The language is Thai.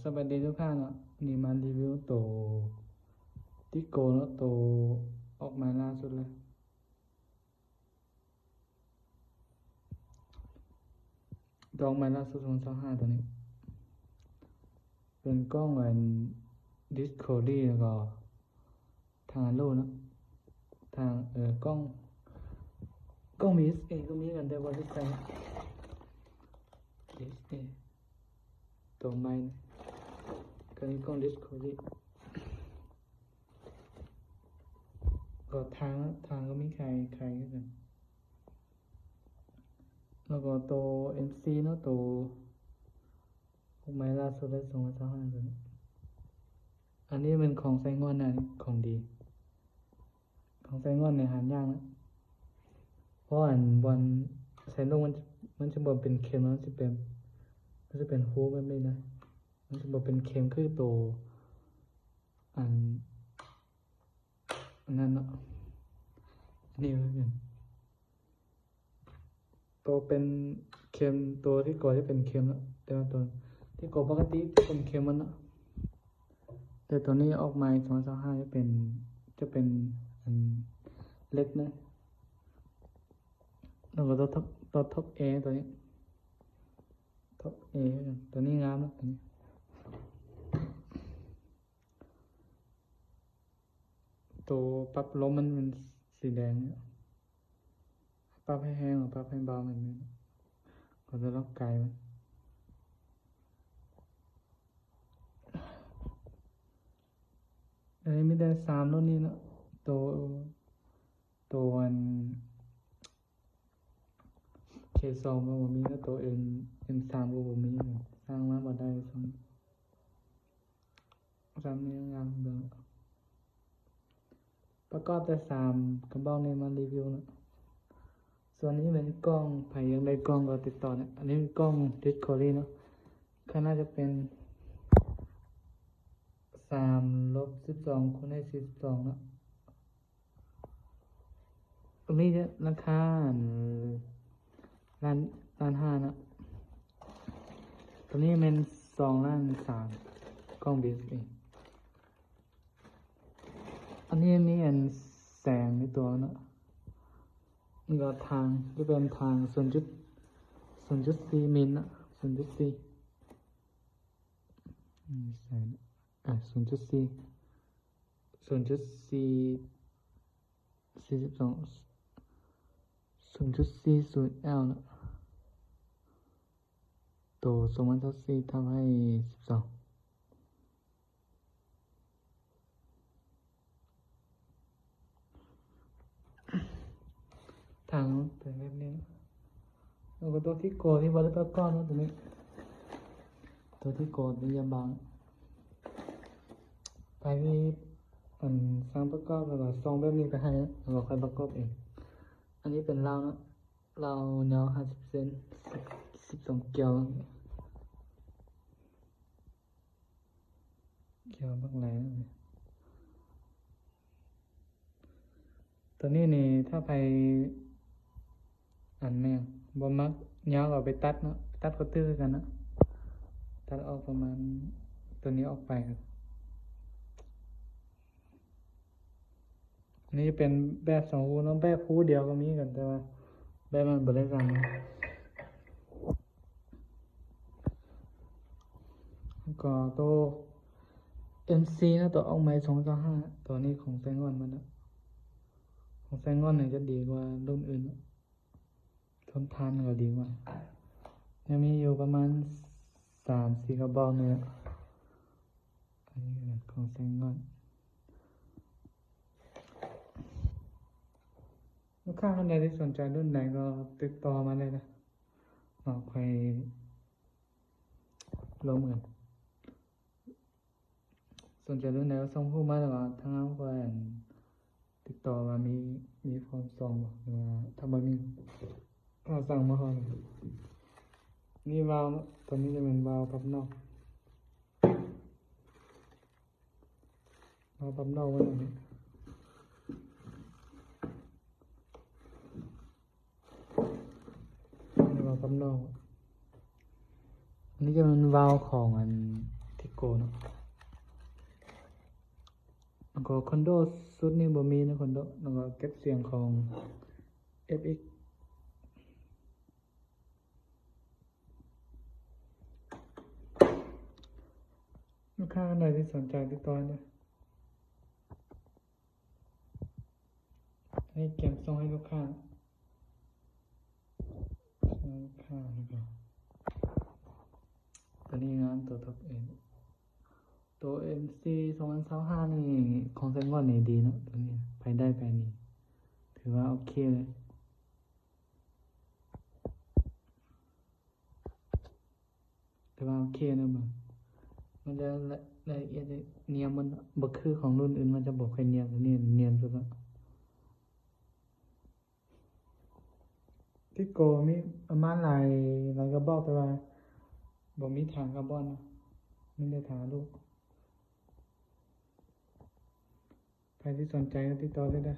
สวัสดีทุกท่านเนาะนี่มารีวิวตัวทิโกเนาะตัวออกมาล่าสุดเลยตัวออกมาล่าสุดของ25ตัวนี้ เป็นกล้องดิสโคดี้แล้วก็ทางโลเนาะทางกล้องมีเอก็มีกันแต่ว่าที่ใครเอตัวใหม่ก็นี่กล้องดิสโคดี้ก็ทางก็มีใครกันแล้วก็ตัว MC เนาะตัวออกมาล่าสุดได้2025ตัวนี้อันนี้เป็นของไซงอนนะของดีของไซงอนในหายากนะเพราะบอลไซโนมันจะบอกเป็นเค็มมันจะเป็นฮูแบบนี้นะมันจะบอกเป็นเค็มคือตัวอันนั้นเนาะนี่เหมือนกันตัวเป็นเค็มตัวที่ก่อที่เป็นเค็มแล้วแต่ว่าตัวที่ก่อปกติเป็นเค็มมันเนาะแต่ตัวนี้ออกมา2025จะเป็นอันเล็กนะแล้วก็ตัวท็อปเอตัวนี้ท็อปเอตัวนี้งามนะตัวนี้ตัวปรับลมมันเป็นสีแดงเนี่ยปรับให้แห้งหรือปรับให้เบาแบบนี้ก็จะล็อกไกลมันอันนี้ไม่ได้3รุ่นนี้เนาะตัวK2ก็บ่มีแล้วตัวM3ก็บ่มีสร้างมาบ่ได้ซ้ำนี้งานเบิ่งประกอบแต่3กระบอกนี้มารีวิวเนาะส่วนนี้เป็นกล้องไผยังได้กล้องก็ติดต่อเนี่ยอันนี้เป็นกล้องดิสโคลี่เนาะค่าน่าจะเป็น3-12คูณให้42เนาะตรงนี้จะราคา1,500,000นะตัวนี้เป็น2,300,000กล้อง DSLR อันนี้มีแสงในตัวเนาะนี่ก็ทางที่เป็นทาง0.4มิลนะ0.4แสง0.4 0.40L นะตัว2024ทำให้12ทางเป็นแบบนี้แล้วก็ตัวที่โกที่บริษัทก้อนนะตัวนี้ตัวที่โกนี่ยาบางไปที่สร้างประกอบแล้วก็ซองแบบนี้ไปให้แล้วก็ค่อยประกอบเองอันนี้เป็นราวนะราวแนว50 เซน12เกลียวบ้างไรตัวนี้นี่ถ้าไปแม่งบ่มักยาวเอาไปตัดเนาะตัดก็ตื้อกันเนาะตัดออกประมาณตัวนี้ออกไปครับอันนี้เป็นแบบ2คู่เนาะแบบคู่เดียวก็มีกันแต่ว่าแบบมันบ่ได้กันก็ตัว MC นะตัวออกมา225ตัวนี้ของแซงอนมันนะของแซงอนเนี่ยจะดีกว่ารุ่นอื่นทนทานก็ดีกว่ายังมีอยู่ประมาณ3-4กระบอกเนี่ยอันนี้ของแซงอนลูกค้าท่านใดที่สนใจรุ่นไหนก็ติดต่อมาเลยนะเราไปลงกันสนใจรุ่นไหนก็ส่งผู้มาแล้วก็ทางเราก็ติดต่อมามีพร้อมส่งหรือว่าถ้าบ่มีก็สั่งมาก่อนนี่วาล์วตัวนี้จะเป็นวาล์วพับนอกไว้ตรงนี้นี่วาล์วพับนอกอันนี้จะเป็นวาล์วของ โกเนาะแล้วก็คอนโดสุดนี่บ่มีนะคอนโดแล้วก็เก็บเสียงของ FX ลูกค้าท่านใดที่สนใจติดต่อเนี่ยให้เก็บส่งให้ลูกค้าแล้วก็ตัวนี้งานตัวท็อปเอ็นตัว MC 2025นี่ของแซงก่อนนี่ดีเนาะตัวนี้ไปได้ไปนี่ถือว่าโอเคเลยถือว่าโอเคนะมันจะละเอียดเนียนมันบ่คือของรุ่นอื่นมันจะบ่ค่อยเนียนตัวนี้เนียนสุดละที่โกมีประมาณหลายกระบอกแต่ว่าบ่มีทางคาร์บอนนะไม่ได้ทางลูกใครที่สนใจก็ติดต่อได้